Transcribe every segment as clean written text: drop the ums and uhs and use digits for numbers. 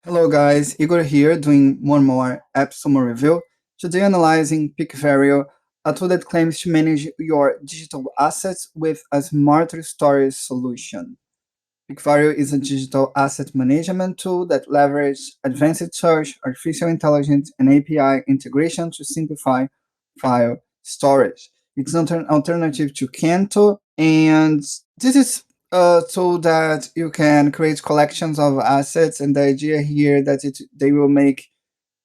Hello guys, Igor here doing one more AppSumo review. Today analyzing Picvario, a tool that claims to manage your digital assets with a smarter storage solution. Picvario is a digital asset management tool that leverages advanced search, artificial intelligence, and API integration to simplify file storage. It's an alternative to Canto, and this is so that you can create collections of assets, and the idea here that they will make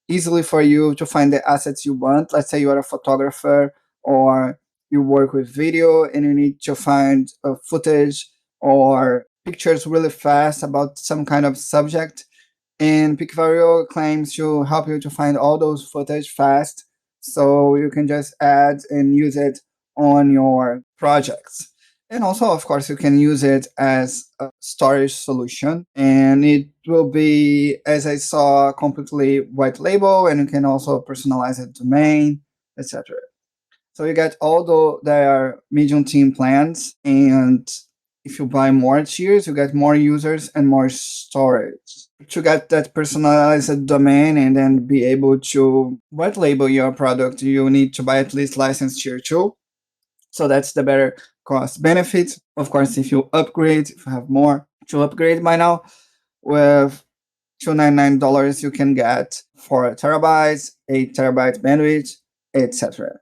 easily for you to find the assets you want. Let's say you are a photographer or you work with video and you need to find footage or pictures really fast about some kind of subject, and Picvario claims to help you to find all those footage fast, so you can just add and use it on your projects. And also, of course, you can use it as a storage solution, and it will be, as I saw, completely white label, and you can also personalize a domain, etc. So you get all their medium team plans, and if you buy more tiers, you get more users and more storage. To get that personalized domain and then be able to white label your product, you need to buy at least license tier 2. So that's the better cost benefit. Of course, if you upgrade, if you have more to upgrade by now, with $299, you can get 4 terabytes, 8 terabyte bandwidth, etc.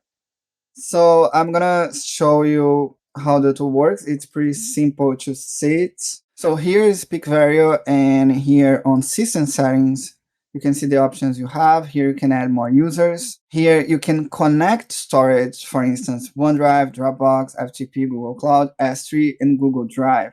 So I'm gonna show you how the tool works. It's pretty simple to see it. So here is Picvario, and here on system settings, you can see the options you have. Here you can add more users. Here you can connect storage, for instance, OneDrive, Dropbox, FTP, Google Cloud, S3, and Google Drive.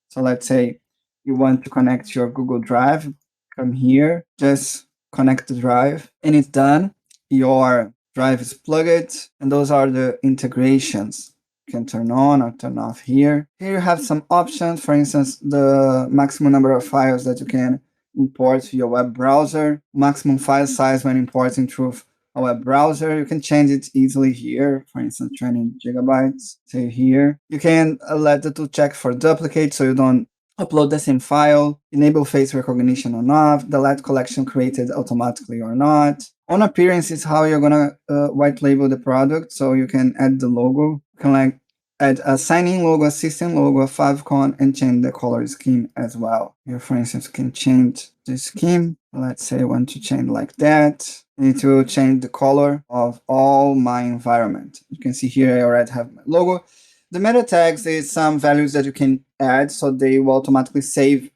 So let's say you want to connect your Google Drive, come here, just connect the drive, and it's done. Your drive is plugged, and those are the integrations. You can turn on or turn off here. Here you have some options, for instance, the maximum number of files that you can import to your web browser, maximum file size when importing through a web browser. You can change it easily here, for instance, 20 gigabytes, say here. You can let the tool check for duplicate so you don't upload the same file, enable face recognition or not, delete collection created automatically or not. On appearance is how you're gonna white label the product, so you can add the logo. You can like add a sign-in logo, a system logo, a favicon, and change the color scheme as well. Here, for instance, you can change the scheme. Let's say I want to change like that. It will change the color of all my environment. You can see here I already have my logo. The meta tags is some values that you can add, so they will automatically save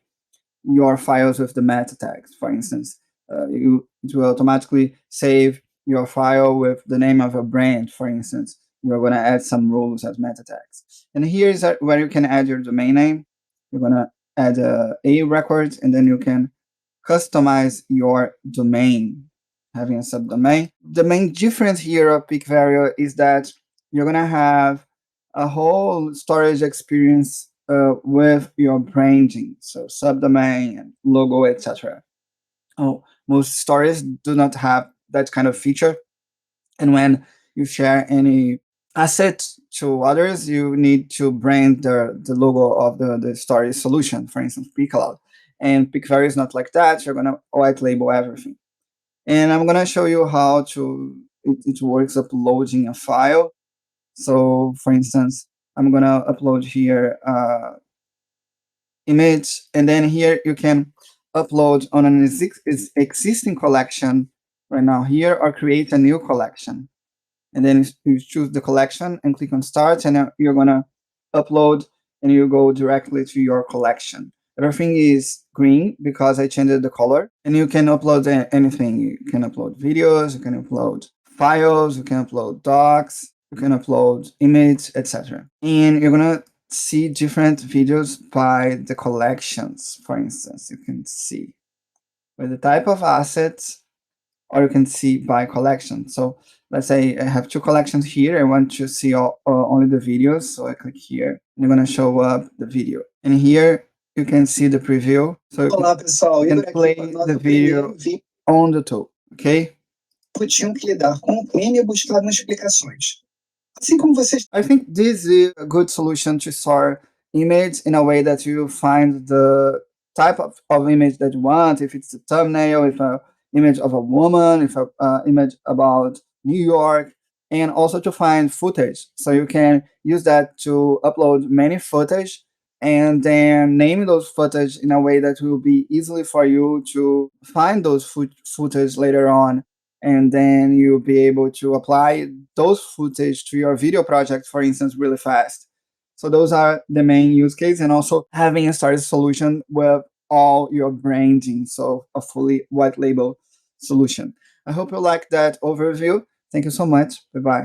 your files with the meta tags. For instance, it will automatically save your file with the name of a brand, for instance. You're going to add some rules as meta tags. And here is where you can add your domain name. You're going to add a record, and then you can customize your domain, having a subdomain. The main difference here of Picvario is that you're going to have a whole storage experience with your branding, so subdomain and logo, etc. Oh, most storages do not have that kind of feature, and when you share any asset to others, you need to brand the logo of the storage solution, for instance, Pcloud. And Picvario is not like that. You're gonna white label everything. And I'm gonna show you how it works uploading a file. So for instance, I'm gonna upload here image, and then here you can upload on an existing collection right now here, or create a new collection. And then you choose the collection and click on start, and you're gonna upload, and you go directly to your collection. Everything is green because I changed the color, and you can upload anything. You can upload videos, you can upload files, you can upload docs, you can upload image, etc. And you're gonna see different videos by the collections. For instance, you can see by the type of assets, or you can see by collection. So let's say I have 2 collections here. I want to see only the videos. So I click here, and I'm going to show up the video. And here you can see the preview. So Olá, pessoal. you can Igor play aqui para the nosso video primeiro vídeo. on the tool. Okay? Tinham que lidar com o crime e buscar explicações. Assim como vocês. I think this is a good solution to store image in a way that you find the type of image that you want, if it's a thumbnail, if a image of a woman, if a image about New York, and also to find footage. So you can use that to upload many footage and then name those footage in a way that will be easily for you to find those footage later on. And then you'll be able to apply those footage to your video project, for instance, really fast. So those are the main use case, and also having a storage solution with all your branding, so a fully white label solution. I hope you like that overview. Thank you so much. Bye bye.